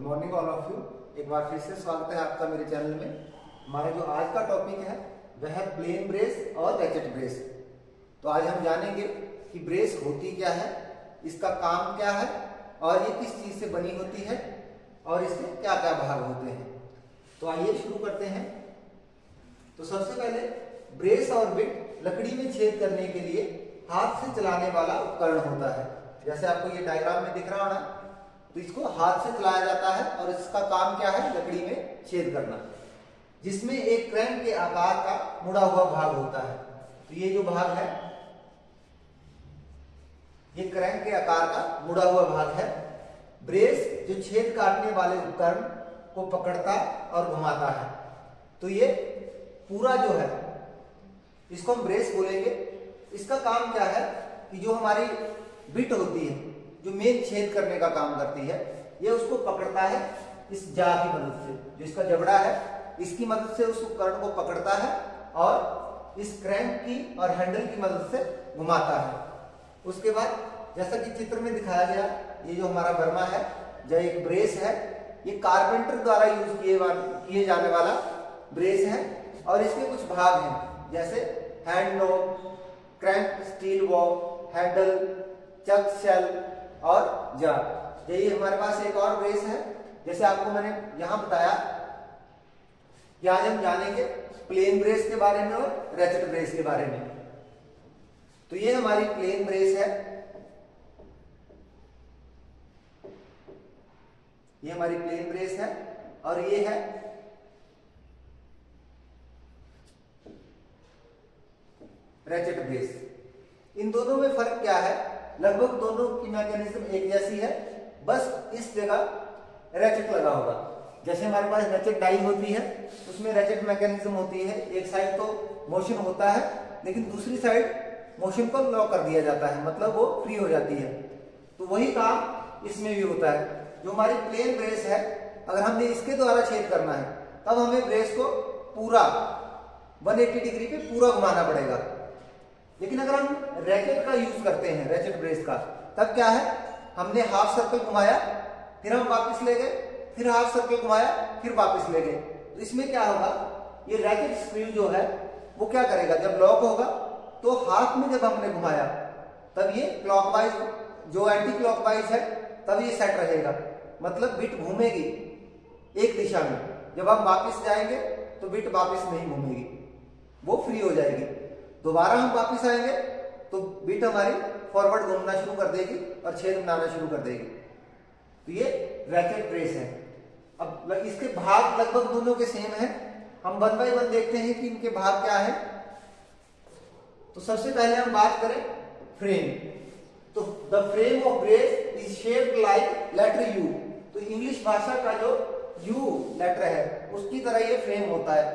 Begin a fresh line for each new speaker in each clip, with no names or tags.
Morning all of you. एक बार फिर से स्वागत है आपका मेरे चैनल में। हमारा जो आज का टॉपिक है वह है प्लेन ब्रेस और रैचेट ब्रेस। तो आज हम जानेंगे कि ब्रेस होती क्या है, इसका काम क्या है और ये किस चीज से बनी होती है और इसमें क्या क्या भाग होते हैं। तो आइए शुरू करते हैं। तो सबसे पहले ब्रेस और बिट लकड़ी में छेद करने के लिए हाथ से चलाने वाला उपकरण होता है। जैसे आपको ये डायग्राम में दिख रहा हो ना, तो इसको हाथ से चलाया जाता है और इसका काम क्या है, लकड़ी में छेद करना, जिसमें एक क्रैंक के आकार का मुड़ा हुआ भाग होता है। तो ये जो भाग है ये क्रैंक के आकार का मुड़ा हुआ भाग है। ब्रेस जो छेद काटने वाले उपकरण को पकड़ता और घुमाता है। तो ये पूरा जो है इसको हम ब्रेस बोलेंगे। इसका काम क्या है कि जो हमारी बिट होती है जो मेन छेद करने का काम करती है, ये उसको पकड़ता है इस जा की मदद से। जो इसका जबड़ा है इसकी मदद से उस उपकरण को पकड़ता है और इस क्रैंक की और हैंडल की मदद से घुमाता है। उसके बाद जैसा कि चित्र में दिखाया गया, ये जो हमारा बर्मा है, जो एक ब्रेस है, ये कारपेंटर द्वारा यूज किए जाने वाला ब्रेस है। और इसके कुछ भाग हैं, जैसे hand knob, crank steel walk, handle, chuck shell और जार। यही हमारे पास एक और ब्रेस है, जैसे आपको मैंने यहां बताया कि आज हम जानेंगे प्लेन ब्रेस के बारे में और रैचेट ब्रेस के बारे में। तो ये हमारी प्लेन ब्रेस है, ये हमारी प्लेन ब्रेस है और ये है रैचेट ब्रेस। इन दोनों में फर्क क्या है? लगभग दोनों की मैकेनिज्म एक जैसी है, बस इस जगह रैचेट लगा होगा। जैसे हमारे पास रैचेट डाई होती है, उसमें रैचेट मैकेनिज्म होती है। एक साइड तो मोशन होता है लेकिन दूसरी साइड मोशन को लॉक कर दिया जाता है, मतलब वो फ्री हो जाती है। तो वही काम इसमें भी होता है। जो हमारी प्लेन ब्रेस है, अगर हमने इसके द्वारा छेद करना है तब हमें ब्रेस को पूरा 180 डिग्री पे पूरा घुमाना पड़ेगा। लेकिन अगर हम रैचेट का यूज करते हैं, रैचेट ब्रेस का, तब क्या है, हमने हाफ सर्कल घुमाया, फिर हम वापस ले गए, फिर हाफ सर्कल घुमाया, फिर वापस ले गए। तो इसमें क्या होगा, ये रैचेट स्क्रू जो है वो क्या करेगा, जब लॉक होगा तो हाथ में जब हमने घुमाया तब ये क्लॉकवाइज, जो एंटी क्लॉकवाइज है, तब ये सेट रहेगा, मतलब बिट घूमेगी एक दिशा में। जब हम वापस जाएंगे तो बिट वापस नहीं घूमेगी, वो फ्री हो जाएगी। दोबारा हम वापस आएंगे तो बिट हमारी फॉरवर्ड घूमना शुरू कर देगी और छेद बनाना शुरू कर देगी। तो ये रैचेट ब्रेस है। अब इसके भाग लगभग दोनों के सेम है। हम 1 बाय 1 देखते हैं कि इनके भाग क्या है। तो सबसे पहले हम बात करें फ्रेम। तो the frame of brace is shaped like letter U. तो इंग्लिश भाषा का जो यू लेटर है उसकी तरह ये फ्रेम होता है।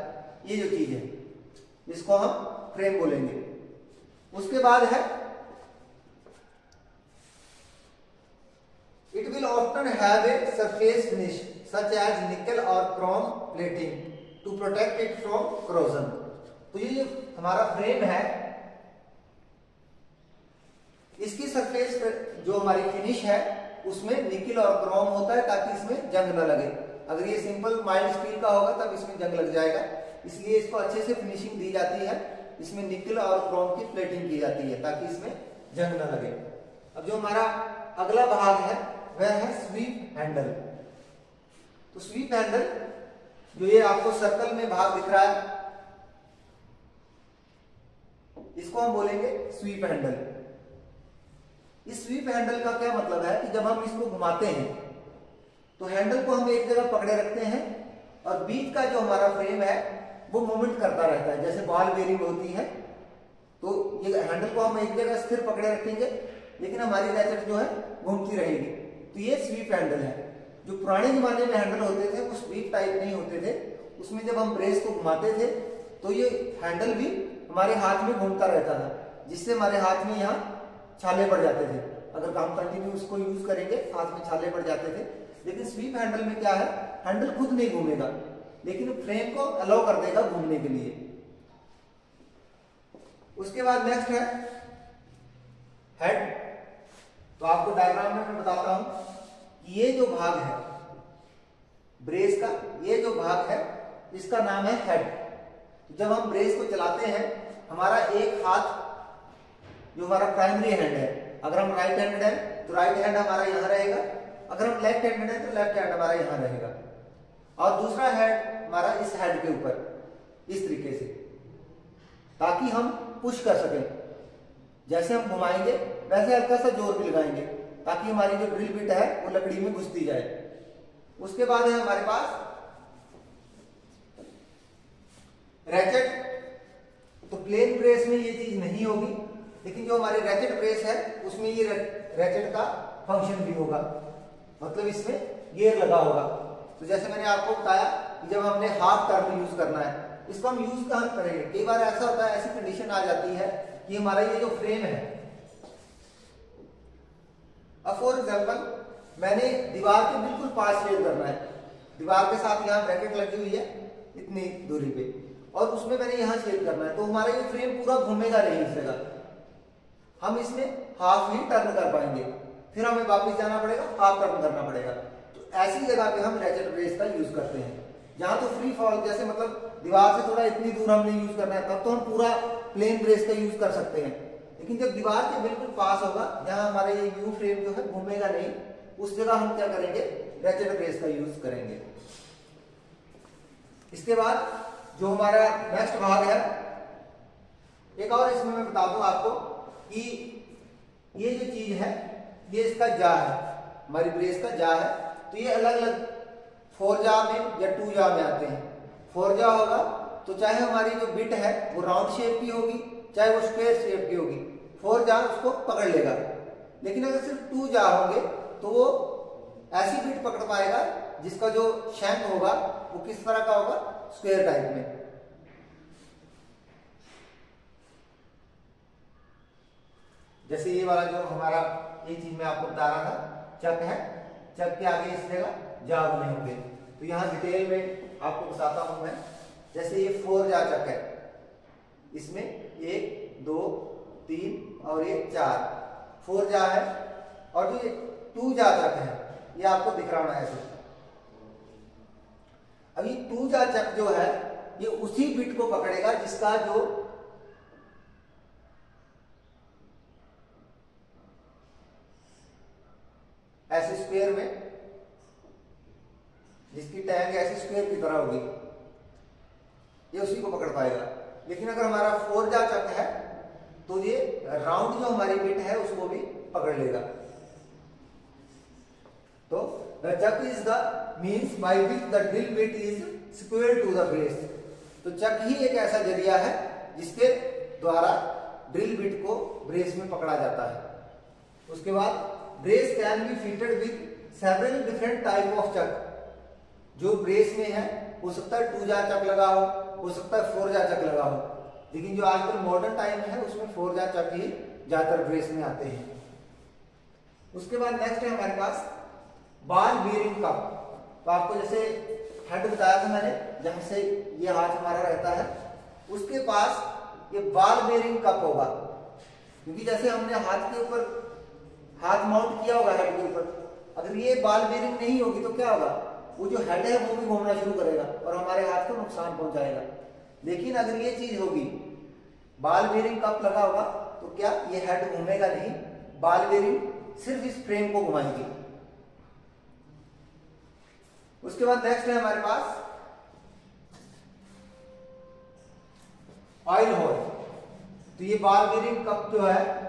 ये जो चीज है इसको हम फ्रेम बोलेंगे। उसके बाद है it will often have a surface finish such as nickel और chrome plating to protect it from corrosion. तो ये जो हमारा फ्रेम है, इसकी सरफेस जो हमारी फिनिश है उसमें निकल और क्रोम होता है ताकि इसमें जंग न लगे। अगर ये सिंपल माइल्ड स्टील का होगा तब इसमें जंग लग जाएगा, इसलिए इसको अच्छे से फिनिशिंग दी जाती है। इसमें निकल और क्रोम की प्लेटिंग की जाती है ताकि इसमें जंग न लगे। अब जो हमारा अगला भाग है वह है स्वीप हैंडल। तो स्वीप हैंडल, जो ये आपको सर्कल में भाग दिख रहा है, इसको हम बोलेंगे स्वीप हैंडल। इस स्वीप हैंडल का क्या मतलब है कि जब हम इसको घुमाते हैं तो हैंडल को हम एक जगह पकड़े रखते हैं और बीच का जो हमारा फ्रेम है वो मूवमेंट करता रहता है, जैसे बॉल बेयरिंग होती है। तो ये हैंडल को हम एक जगह स्थिर पकड़े रखेंगे लेकिन हमारी रैचेट जो है घूमती रहेगी। तो ये स्वीप हैंडल है। जो पुराने जमाने में हैंडल होते थे वो स्वीप टाइप नहीं होते थे। उसमें जब हम ब्रेस को घुमाते थे तो ये हैंडल भी हमारे हाथ में घूमता रहता था, जिससे हमारे हाथ में यहाँ छाले पड़ जाते थे। अगर हम कंटिन्यू उसको यूज करेंगे हाथ में छाले पड़ जाते थे। लेकिन स्वीप हैंडल में क्या है, हैंडल खुद नहीं घूमेगा लेकिन फ्रेम को अलाउ कर देगा घूमने के लिए। उसके बाद नेक्स्ट है हेड। तो आपको डायग्राम में मैं बताता हूं कि ये जो भाग है ब्रेस का ये जो भाग है इसका नाम है हेड। जब हम ब्रेस को चलाते हैं, हमारा एक हाथ जो हमारा प्राइमरी हैंड है, अगर हम राइट हैंडेड है तो राइट हैंड हमारा यहाँ रहेगा, अगर हम लेफ्ट हैंडेड है तो लेफ्ट हैंड हमारा यहाँ रहेगा, और दूसरा हैंड हमारा इस हेड के ऊपर इस तरीके से, ताकि हम पुश कर सकें। जैसे हम घुमाएंगे वैसे हल्का सा जोर भी लगाएंगे ताकि हमारी जो ड्रिल बिट है वो लकड़ी में घुसती जाए। उसके बाद है हमारे पास रैचेट। तो प्लेन ब्रेस में ये चीज नहीं होगी, लेकिन जो हमारी रैचेट ब्रेस है उसमें ये रैचेट का फंक्शन भी होगा, मतलब इसमें गियर लगा होगा। तो जैसे मैंने आपको बताया कि जब हमने हाफ टर्न यूज करना है, इसको हम यूज कहां करेंगे? कई बार ऐसा होता है, ऐसी कंडीशन आ जाती है कि हमारा ये जो फ्रेम है, अब फॉर एग्जाम्पल मैंने दीवार के बिल्कुल पास शेयर करना है, दीवार के साथ यहाँ ब्रैकेट लगी हुई है इतनी दूरी पे, और उसमें मैंने यहाँ शेयर करना है, तो हमारा ये फ्रेम पूरा घूमेगा नहीं इस जगह, हम इसमें हाफ ही टर्न कर पाएंगे, फिर हमें वापस जाना पड़ेगा, हाफ टर्न करना पड़ेगा। तो ऐसी जगह पे हम रैचेट ब्रेस का यूज करते हैं। जहां तो फ्री फॉल, जैसे मतलब दीवार से थोड़ा इतनी दूर हमने यूज करना है, तब तो हम पूरा प्लेन ब्रेस का यूज कर सकते हैं। लेकिन जब दीवार के बिल्कुल पास होगा, जहां हमारा ये यू फ्रेम जो है घूमेगा नहीं, उस जगह हम क्या करेंगे? रैचेट ब्रेस का यूज करेंगे। इसके बाद जो हमारा नेक्स्ट भाग है, एक और इसमें मैं बता दूं आपको कि ये जो चीज है ये इसका जा है, हमारी ब्रेस का जा है। तो ये अलग अलग 4 जा में या 2 जा में आते हैं। 4 जा होगा तो चाहे हमारी जो बिट है वो राउंड शेप की होगी, चाहे वो स्क्वायर शेप की होगी, 4 जा उसको पकड़ लेगा। लेकिन अगर सिर्फ 2 जा होंगे तो वो ऐसी बिट पकड़ पाएगा जिसका जो शैंक होगा वो किस तरह का होगा? स्क्वायर टाइप में। जैसे ये वाला जो हमारा ये चीज मैं आपको बता रहा था, चक है, चक के आगे इस जगह जा बने होंगे। तो यहां डिटेल में आपको बताता हूं मैं। जैसे ये 4 जा चक है, इसमें 1 2 3 और ये 4 जा है, और जो ये 2 जा चक है ये आपको दिख रहा है ऐसे। अभी 2 जा चक जो है ये उसी बिट को पकड़ेगा जिसका जो ऐसे स्क्वायर में, जिसकी टैंक ऐसे स्क्वायर की तरह होगी, ये उसी को पकड़ पाएगा। लेकिन अगर हमारा 4 जा चक है तो ये राउंड जो हमारी बिट है उसको भी पकड़ लेगा। तो the chuck is the means by which the drill bit is square to the brace. तो चक ही एक ऐसा जरिया है जिसके द्वारा ड्रिल बिट को ब्रेस में पकड़ा जाता है। उसके बाद brace can be fitted with several different type of chuck. जो ब्रेस में है हो सकता है 2 जा चक लगा हो सकता है 4 जा चक लगा हो, लेकिन जो आजकल मॉडर्न टाइम है उसमें 4 जा चक ही ज्यादातर ब्रेस में आते हैं। उसके बाद नेक्स्ट है हमारे पास बॉल बेयरिंग कप। तो आपको जैसे हेड बताया था मैंने, जहां से ये हाथ हमारा रहता है उसके पास ये बॉल बेयरिंग कप होगा, क्योंकि जैसे हमने हाथ के ऊपर हाथ माउंट किया होगा हेड के ऊपर, अगर ये बॉल बेयरिंग नहीं होगी तो क्या होगा? वो जो हेड है वो भी घूमना शुरू करेगा और हमारे हाथ को नुकसान पहुंचाएगा। लेकिन अगर ये चीज होगी, बॉल बेयरिंग कप लगा होगा, तो क्या ये हेड घूमेगा नहीं, बॉल बेयरिंग सिर्फ इस फ्रेम को घुमाएगी। उसके बाद नेक्स्ट है हमारे पास ऑयल होल। तो ये बॉल बेयरिंग कप जो है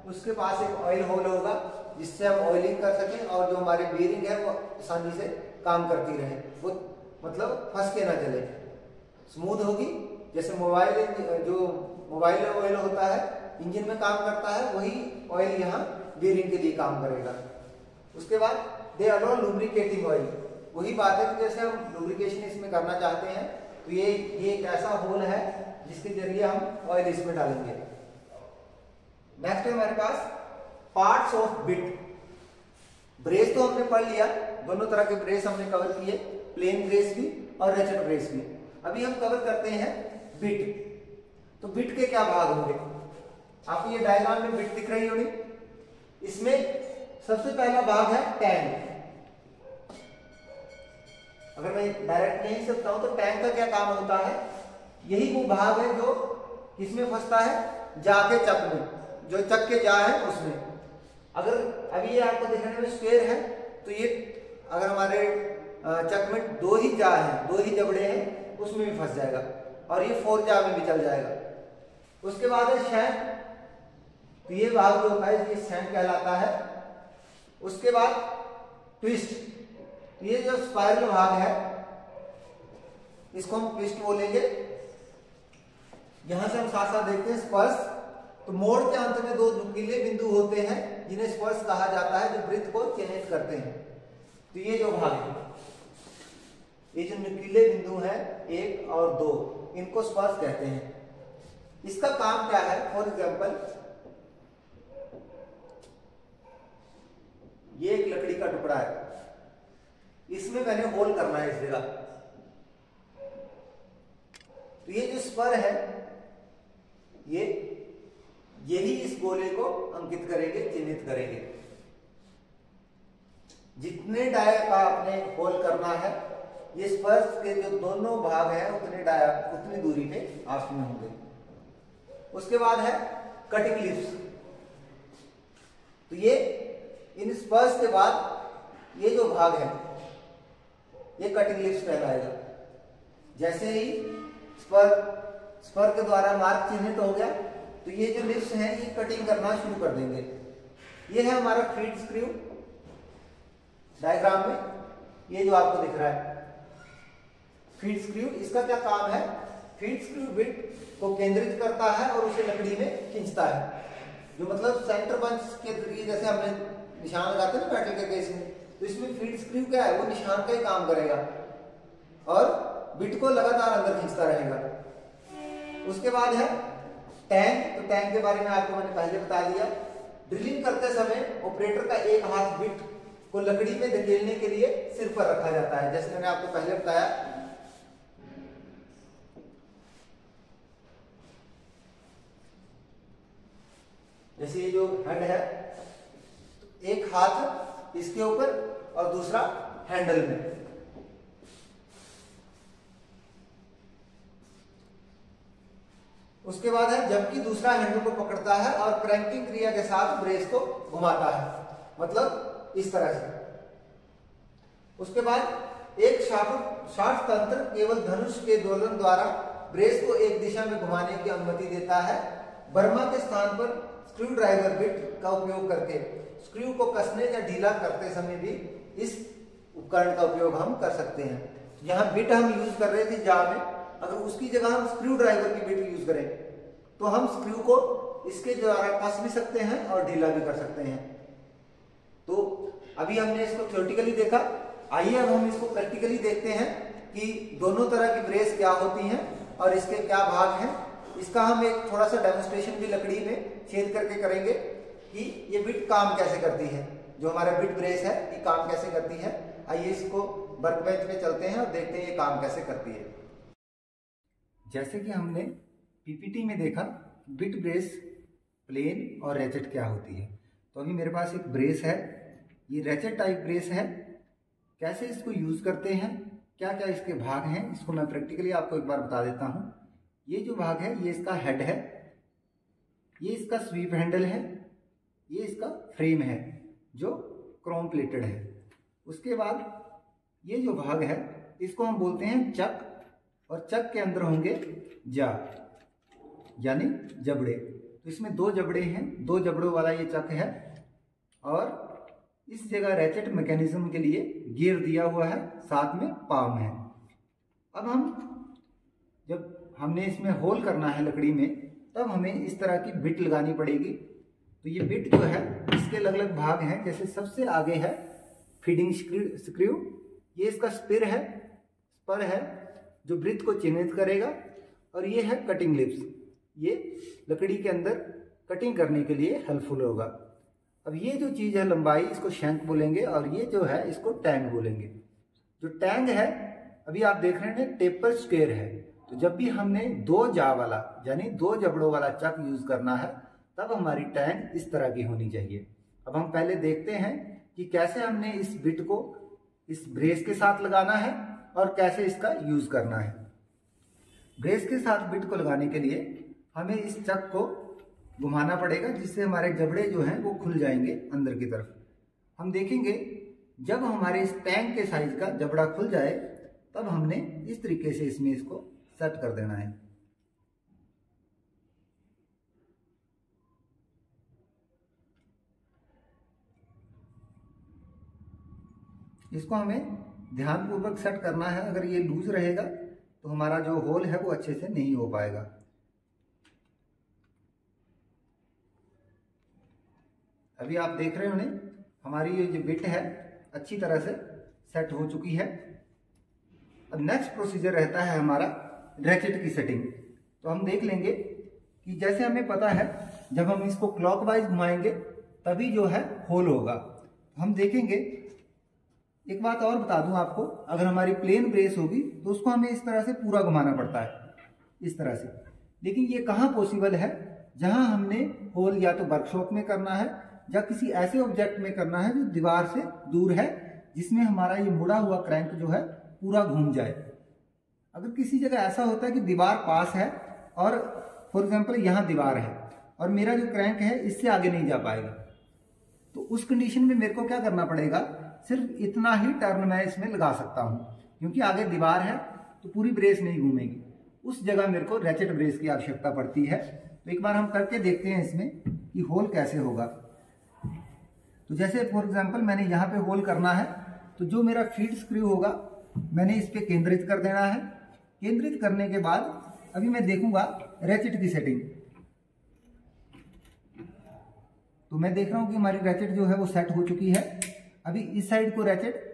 उसके पास एक ऑयल होल होगा जिससे हम ऑयलिंग कर सकें और जो हमारी बेयरिंग है वो आसानी से काम करती रहे, वो मतलब फंस के ना चले, स्मूथ होगी। जैसे मोबाइल ऑयल होता है, इंजन में काम करता है, वही ऑयल यहाँ बेयरिंग के लिए काम करेगा। उसके बाद दे अलो लुब्रिकेटिंग ऑयल। वही बात है कि जैसे हम लुब्रिकेशन इसमें करना चाहते हैं तो ये एक ऐसा होल है जिसके जरिए हम ऑयल इसमें डालेंगे। नेक्स्ट है हमारे पास पार्ट्स ऑफ बिट। ब्रेस तो हमने पढ़ लिया, दोनों तरह के ब्रेस हमने कवर किए, प्लेन ब्रेस भी और रैचेट ब्रेस भी। अभी हम कवर करते हैं बिट। तो बिट के क्या भाग होंगे? आपको ये डायग्राम में बिट दिख रही होगी। इसमें सबसे पहला भाग है टैंक। अगर मैं डायरेक्ट यहीं से बताऊं तो टैंक का क्या काम होता है, यही वो भाग है जो किसमें फंसता है, जा के चक में, जो चक के जा है उसमें। अगर अभी ये आपको देखने में स्क्वायर है तो ये अगर हमारे चक में दो ही जा है, दो ही जबड़े हैं, उसमें भी फंस जाएगा और ये 4 जा में भी चल जाएगा। उसके बाद है शैंक, तो ये भाग जो होता है ये शैंक कहलाता है। उसके बाद ट्विस्ट, ये जो स्पाइरल भाग है इसको हम ट्विस्ट बोलेंगे। यहां से हम साथ साथ देखते हैं स्पर्श, तो मोड़ के अंत में 2 नुकीले बिंदु होते हैं जिन्हें स्पर्श कहा जाता है, जो वृत्त को चिन्हित करते हैं। तो ये जो भाग है, ये जो नुकीले बिंदु हैं 1 और 2, इनको स्पर्श कहते हैं। इसका काम क्या है, फॉर एग्जाम्पल ये एक लकड़ी का टुकड़ा है, इसमें मैंने होल करना है इस जगह, तो ये जो स्पर है यही इस गोले को अंकित करेंगे, चिन्हित करेंगे। जितने डाया का आपने होल करना है, ये स्पर्श के जो दोनों भाग हैं उतनी दूरी पे आपस में होंगे। उसके बाद है कटिंग लिप्स, तो ये इन स्पर्श के बाद ये जो भाग है ये कटिंग लिप्स कहलाएगा। जैसे ही स्पर के द्वारा मार्ग चिन्हित हो गया तो ये जो लिप्स हैं ये कटिंग करना शुरू कर देंगे। ये है हमारा फीड स्क्रू डायग्राम में, ये जो आपको दिख रहा है फीड स्क्रू। इसका क्या काम है, फीड स्क्रू बिट को केंद्रित करता है और उसे लकड़ी में खींचता है। जो मतलब सेंटर पंच के जरिए जैसे हमने निशान लगाते हैं ना मेटल के केस में, तो इसमें फीड स्क्रू क्या है, वो निशान का ही काम करेगा और बिट को लगातार अंदर खींचता रहेगा। उसके बाद है टैंक, तो टैंक के बारे में आपको मैंने पहले बता दिया। ड्रिलिंग करते समय ऑपरेटर का एक हाथ बिट को लकड़ी में धकेलने के लिए सिर पर रखा जाता है, जैसे मैंने आपको पहले बताया। जैसे ये जो हेड है, एक हाथ इसके ऊपर और दूसरा हैंडल में। उसके बाद है जबकि दूसरा हैंडल को पकड़ता है और क्रैंकिंग क्रिया के साथ ब्रेस को घुमाता है, मतलब इस तरह से। उसके बाद एक शाफ्ट तंत्र केवल धनुष के दोलन द्वारा ब्रेस को एक दिशा में घुमाने की अनुमति देता है। बर्मा के स्थान पर स्क्रू ड्राइवर बिट का उपयोग करके स्क्रू को कसने या ढीला करते समय भी इस उपकरण का उपयोग हम कर सकते हैं। यहाँ बिट हम यूज कर रहे थे जा में, अगर उसकी जगह हम स्क्रू ड्राइवर की बिट यूज करें तो हम स्क्रू को इसके द्वारा कस भी सकते हैं और ढीला भी कर सकते हैं। तो अभी हमने इसको थ्योरेटिकली देखा, आइए अब हम इसको प्रैक्टिकली देखते हैं कि दोनों तरह की ब्रेस क्या होती हैं और इसके क्या भाग हैं। इसका हम एक थोड़ा सा डेमोन्स्ट्रेशन भी लकड़ी में छेद करके करेंगे कि ये बिट काम कैसे करती है, जो हमारा बिट ब्रेस है ये काम कैसे करती है। आइए इसको वर्कबेंच पे चलते हैं और देखते हैं ये काम कैसे करती है। जैसे कि हमने पीपीटी में देखा बिट ब्रेस, प्लेन और रैचेट क्या होती है, तो अभी मेरे पास एक ब्रेस है, ये रैचेट टाइप ब्रेस है। कैसे इसको यूज करते हैं, क्या क्या इसके भाग हैं, इसको मैं प्रैक्टिकली आपको एक बार बता देता हूँ। ये जो भाग है ये इसका हेड है, ये इसका स्वीप हैंडल है, ये इसका फ्रेम है जो क्रोम प्लेटेड है। उसके बाद ये जो भाग है इसको हम बोलते हैं चक, और चक के अंदर होंगे जा यानी जबड़े। तो इसमें 2 जबड़े हैं, 2 जबड़ों वाला ये चक है और इस जगह रैचेट मैकेनिज्म के लिए गियर दिया हुआ है, साथ में पाम है। अब जब हमने इसमें होल करना है लकड़ी में, तब हमें इस तरह की बिट लगानी पड़ेगी। तो ये बिट जो है इसके अलग अलग भाग हैं। जैसे सबसे आगे है फीडिंग स्क्रू, ये इसका स्पर है जो वृत्त को चिन्हित करेगा, और ये है कटिंग लिप्स, ये लकड़ी के अंदर कटिंग करने के लिए हेल्पफुल होगा। अब ये जो चीज है लंबाई, इसको शैंक बोलेंगे, और ये जो है इसको टैंग बोलेंगे। जो टैंग है अभी आप देख रहे हैं टेपर स्क्वायर है, तो जब भी हमने 2 जा वाला यानी 2 जबड़ों वाला चक यूज करना है तब हमारी टैंग इस तरह की होनी चाहिए। अब हम पहले देखते हैं कि कैसे हमने इस बिट को इस ब्रेस के साथ लगाना है और कैसे इसका यूज करना है। ब्रेस के साथ बिट को लगाने के लिए हमें इस चक को घुमाना पड़ेगा, जिससे हमारे जबड़े जो हैं वो खुल जाएंगे अंदर की तरफ। हम देखेंगे जब हमारे इस टैंक के साइज का जबड़ा खुल जाए तब हमने इस तरीके से इसमें इसको सेट कर देना है। इसको हमें ध्यानपूर्वक सेट करना है। अगर ये लूज रहेगा तो हमारा जो होल है वो अच्छे से नहीं हो पाएगा। अभी आप देख रहे होंगे हमारी ये जो बिट है अच्छी तरह से सेट हो चुकी है। अब नेक्स्ट प्रोसीजर रहता है हमारा रैचेट की सेटिंग। तो हम देख लेंगे कि जैसे हमें पता है जब हम इसको क्लॉकवाइज घुमाएंगे तभी जो है होल होगा। हम देखेंगे, एक बात और बता दूं आपको, अगर हमारी प्लेन ब्रेस होगी तो उसको हमें इस तरह से पूरा घुमाना पड़ता है, इस तरह से। लेकिन ये कहाँ पॉसिबल है? जहां हमने होल या तो वर्कशॉप में करना है या किसी ऐसे ऑब्जेक्ट में करना है जो दीवार से दूर है, जिसमें हमारा ये मुड़ा हुआ क्रैंक जो है पूरा घूम जाए। अगर किसी जगह ऐसा होता है कि दीवार पास है और फॉर एग्जाम्पल यहाँ दीवार है और मेरा जो क्रैंक है इससे आगे नहीं जा पाएगा, तो उस कंडीशन में मेरे को क्या करना पड़ेगा, सिर्फ इतना ही टर्न मैं इसमें लगा सकता हूँ, क्योंकि आगे दीवार है तो पूरी ब्रेस नहीं घूमेगी। उस जगह मेरे को रैचेट ब्रेस की आवश्यकता पड़ती है। तो एक बार हम करके देखते हैं इसमें कि होल कैसे होगा। तो जैसे फॉर एग्जांपल मैंने यहाँ पे होल करना है, तो जो मेरा फीड स्क्रू होगा मैंने इस पे केंद्रित कर देना है। केंद्रित करने के बाद अभी मैं देखूंगा रैचेट की सेटिंग। तो मैं देख रहा हूँ कि हमारी रैचेट जो है वो सेट हो चुकी है। अभी इस साइड को रैचेट,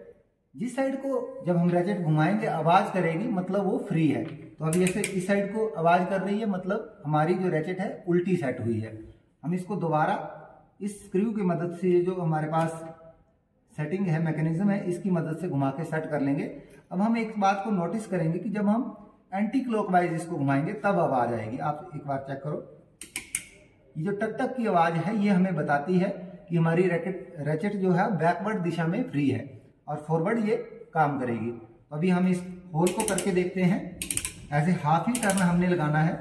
जिस साइड को जब हम रैचेट घुमाएंगे आवाज करेगी, मतलब वो फ्री है। तो अभी जैसे इस साइड को आवाज कर रही है, मतलब हमारी जो रैचेट है उल्टी सेट हुई है। हम इसको दोबारा इस स्क्रू की मदद से, जो हमारे पास सेटिंग है, मैकेनिज्म है, इसकी मदद से घुमा के सेट कर लेंगे। अब हम एक बात को नोटिस करेंगे कि जब हम एंटी क्लॉकवाइज इसको घुमाएंगे तब आवाज आएगी। आप एक बार चेक करो, ये जो टक टक की आवाज है ये हमें बताती है कि हमारी रैचेट जो है बैकवर्ड दिशा में फ्री है और फॉरवर्ड ये काम करेगी। अभी हम इस होल को करके देखते हैं। ऐसे हाफ ही टर्न हमने लगाना है।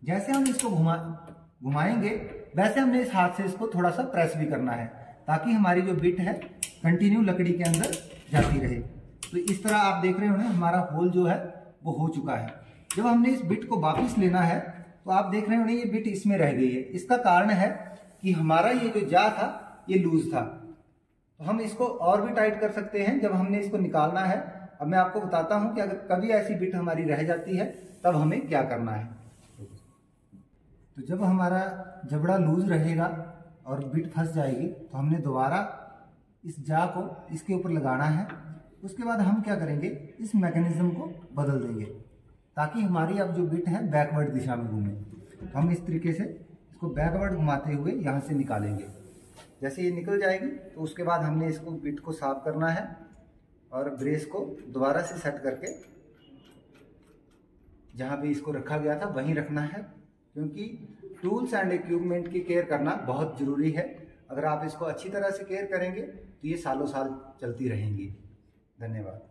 जैसे हम इसको घुमाएंगे वैसे हमने इस हाथ से इसको थोड़ा सा प्रेस भी करना है, ताकि हमारी जो बिट है कंटिन्यू लकड़ी के अंदर जाती रहे। तो इस तरह आप देख रहे हो ना, हमारा होल जो है वो हो चुका है। जब हमने इस बिट को वापस लेना है तो आप देख रहे हो ना, ये बिट इसमें रह गई है। इसका कारण है कि हमारा ये जो जा था ये लूज था। तो हम इसको और भी टाइट कर सकते हैं जब हमने इसको निकालना है। अब मैं आपको बताता हूं कि अगर कभी ऐसी बिट हमारी रह जाती है तब हमें क्या करना है। तो जब हमारा जबड़ा लूज रहेगा और बिट फंस जाएगी तो हमने दोबारा इस जा को इसके ऊपर लगाना है। उसके बाद हम क्या करेंगे, इस मैकेनिज्म को बदल देंगे ताकि हमारी अब जो बिट है बैकवर्ड दिशा में घूमे। तो हम इस तरीके से इसको बैकवर्ड घुमाते हुए यहाँ से निकालेंगे। जैसे ये निकल जाएगी तो उसके बाद हमने इसको बिट को साफ करना है और ब्रेस को दोबारा से सेट करके जहाँ पे इसको रखा गया था वहीं रखना है, क्योंकि टूल्स एंड इक्विपमेंट की केयर करना बहुत ज़रूरी है। अगर आप इसको अच्छी तरह से केयर करेंगे तो ये सालों साल चलती रहेंगी। धन्यवाद।